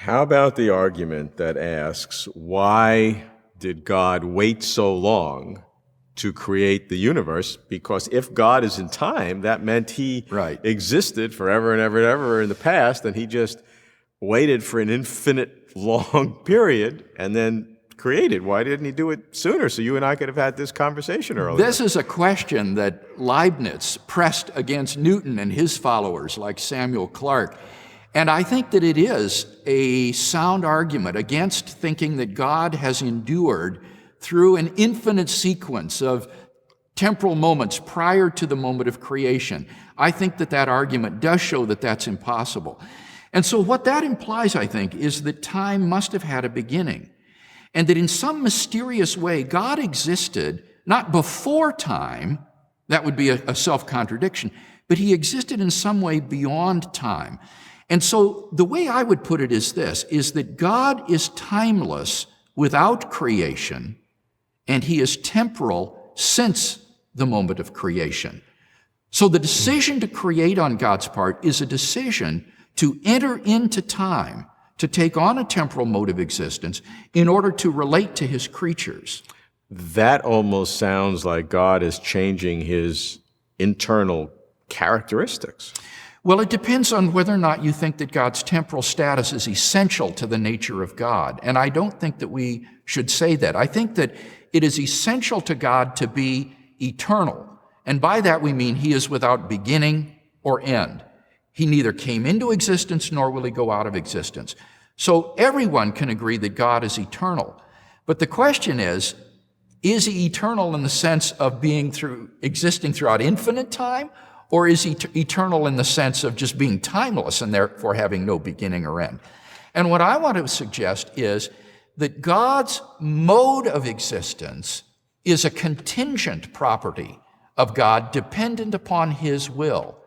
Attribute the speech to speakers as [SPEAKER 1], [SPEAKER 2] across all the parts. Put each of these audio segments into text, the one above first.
[SPEAKER 1] How about the argument that asks, why did God wait so long to create the universe? Because if God is in time, that meant he existed forever and ever and ever in the past, and he just waited for an infinite long period and then created. Why didn't he do it sooner so you and I could have had this conversation earlier?
[SPEAKER 2] This is a question that Leibniz pressed against Newton and his followers like Samuel Clarke. And I think that it is a sound argument against thinking that God has endured through an infinite sequence of temporal moments prior to the moment of creation. I think that that argument does show that that's impossible. And so what that implies, I think, is that time must have had a beginning, and that in some mysterious way God existed not before time, that would be a self-contradiction, but he existed in some way beyond time. And so the way I would put it is this, is that God is timeless without creation, and he is temporal since the moment of creation. So the decision to create on God's part is a decision to enter into time, to take on a temporal mode of existence in order to relate to his creatures.
[SPEAKER 1] That almost sounds like God is changing his internal characteristics.
[SPEAKER 2] Well, it depends on whether or not you think that God's temporal status is essential to the nature of God. And I don't think that we should say that. I think that it is essential to God to be eternal. And by that we mean he is without beginning or end. He neither came into existence nor will he go out of existence. So everyone can agree that God is eternal. But the question is he eternal in the sense of existing throughout infinite time? Or is he eternal in the sense of just being timeless and therefore having no beginning or end? And what I want to suggest is that God's mode of existence is a contingent property of God dependent upon his will.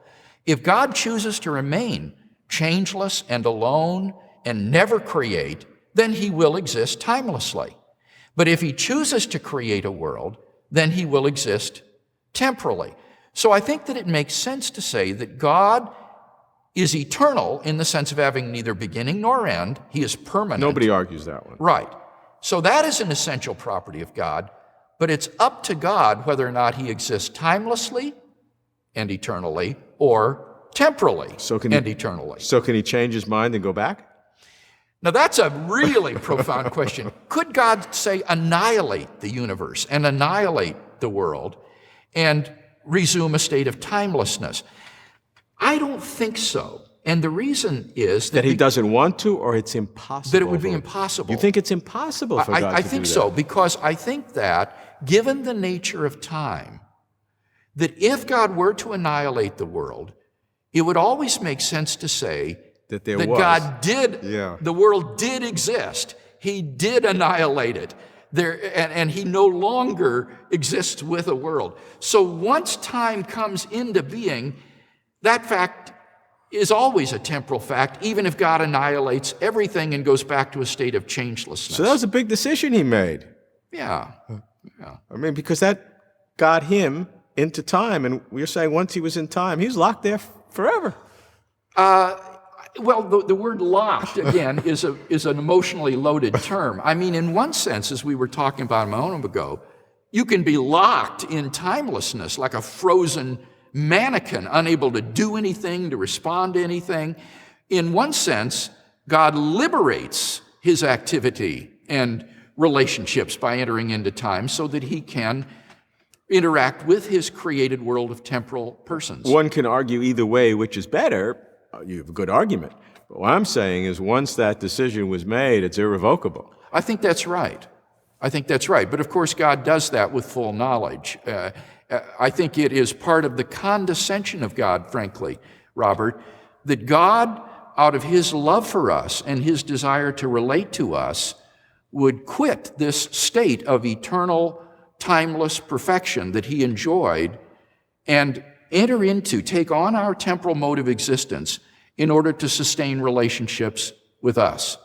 [SPEAKER 2] If God chooses to remain changeless and alone and never create, then he will exist timelessly. But if he chooses to create a world, then he will exist temporally. So I think that it makes sense to say that God is eternal in the sense of having neither beginning nor end. He is permanent.
[SPEAKER 1] Nobody argues that one.
[SPEAKER 2] Right. So that is an essential property of God, but it's up to God whether or not he exists timelessly and eternally or temporally and eternally.
[SPEAKER 1] So can he change his mind and go back?
[SPEAKER 2] Now that's a really profound question. Could God, say, annihilate the universe and annihilate the world and resume a state of timelessness? I don't think so. And the reason is
[SPEAKER 1] that he doesn't want to, or it's impossible?
[SPEAKER 2] That it would be impossible.
[SPEAKER 1] You think it's impossible for God to do that?
[SPEAKER 2] I think so, because I think that, given the nature of time, that if God were to annihilate the world, it would always make sense to say that God did, the world did exist. He did annihilate it. And he no longer exists with a world. So once time comes into being, that fact is always a temporal fact, even if God annihilates everything and goes back to a state of changelessness.
[SPEAKER 1] So that was a big decision he made.
[SPEAKER 2] Yeah.
[SPEAKER 1] I mean, because that got him into time, and we're saying once he was in time, he was locked there forever.
[SPEAKER 2] Well, the word locked, again, is an emotionally loaded term. I mean, in one sense, as we were talking about a moment ago, you can be locked in timelessness, like a frozen mannequin, unable to do anything, to respond to anything. In one sense, God liberates his activity and relationships by entering into time so that he can interact with his created world of temporal persons.
[SPEAKER 1] One can argue either way, which is better. You have a good argument. But what I'm saying is once that decision was made, it's irrevocable.
[SPEAKER 2] I think that's right. But of course, God does that with full knowledge. I think it is part of the condescension of God, frankly, Robert, that God, out of his love for us and his desire to relate to us, would quit this state of eternal, timeless perfection that he enjoyed and take on our temporal mode of existence in order to sustain relationships with us.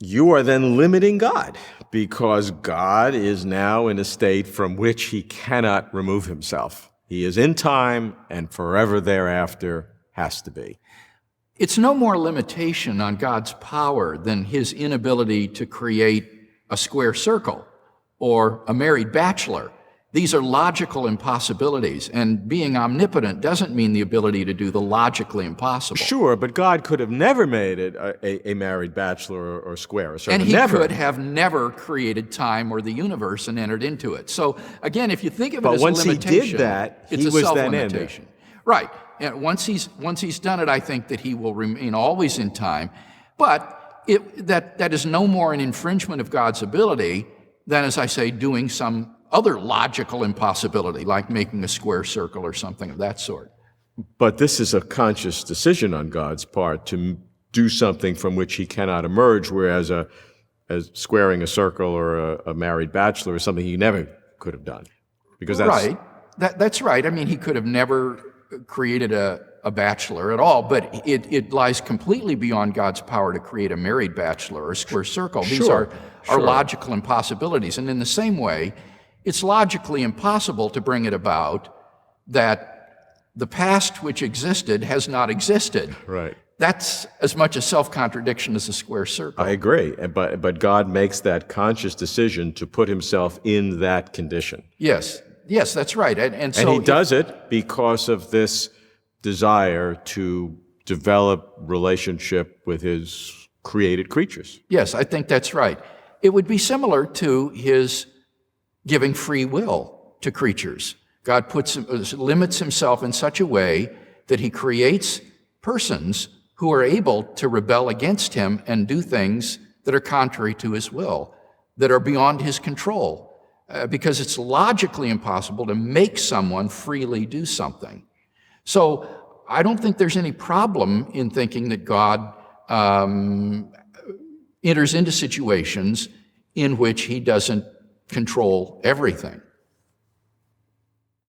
[SPEAKER 1] You are then limiting God, because God is now in a state from which he cannot remove himself. He is in time and forever thereafter has to be.
[SPEAKER 2] It's no more limitation on God's power than his inability to create a square circle or a married bachelor. These are logical impossibilities, and being omnipotent doesn't mean the ability to do the logically impossible.
[SPEAKER 1] Sure, but God could have never made it a married bachelor or square.
[SPEAKER 2] And he could have never created time or the universe and entered into it. So again, if you think of it as a limitation,
[SPEAKER 1] once he did that,
[SPEAKER 2] it's
[SPEAKER 1] he
[SPEAKER 2] a
[SPEAKER 1] was then
[SPEAKER 2] self-limitation. Right. And once he's done it, I think that he will remain always in time. But that is no more an infringement of God's ability than, as I say, doing some other logical impossibility, like making a square circle or something of that sort.
[SPEAKER 1] But this is a conscious decision on God's part to do something from which he cannot emerge, whereas as squaring a circle or a married bachelor is something he never could have done. Because that's
[SPEAKER 2] right. That's right. I mean, he could have never created a bachelor at all, but it lies completely beyond God's power to create a married bachelor or a square circle. These are logical impossibilities. And in the same way, it's logically impossible to bring it about that the past which existed has not existed.
[SPEAKER 1] right.
[SPEAKER 2] That's as much a self-contradiction as a square circle.
[SPEAKER 1] I agree, but God makes that conscious decision to put himself in that condition.
[SPEAKER 2] Yes, that's right. And
[SPEAKER 1] he does it because of this desire to develop relationship with his created creatures.
[SPEAKER 2] Yes, I think that's right. It would be similar to his giving free will to creatures. God limits himself in such a way that he creates persons who are able to rebel against him and do things that are contrary to his will, that are beyond his control, because it's logically impossible to make someone freely do something. So I don't think there's any problem in thinking that God enters into situations in which he doesn't control everything.